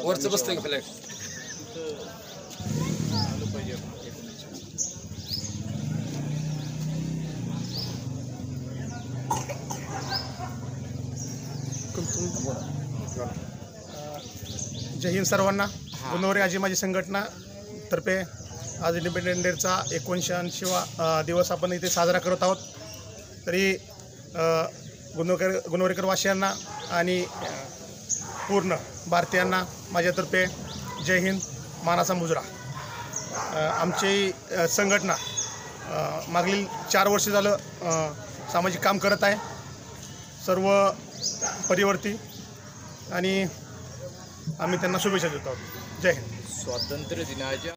वरचं बसतंय का फ्लॅट जय हिंद सर्वांना. गुणवरे आजी माझी संघटना तर्फे आज इंडिपेंडन्स डेचा 89वा दिवस आपण इथे साजरा करत आहोत. तरी गुणवरेकर वासियांना आणि पूर्ण भारतीयांना माझ्यातर्फे जय हिंद, मानाचा मुजरा. आमची संघटना मागील 4 वर्ष झालं सामाजिक काम करत आहे, सर्व परिवर्ती, आणि आम्ही त्यांना शुभेच्छा देत आहोत. जय हिंद. स्वातंत्र्य दिनाच्या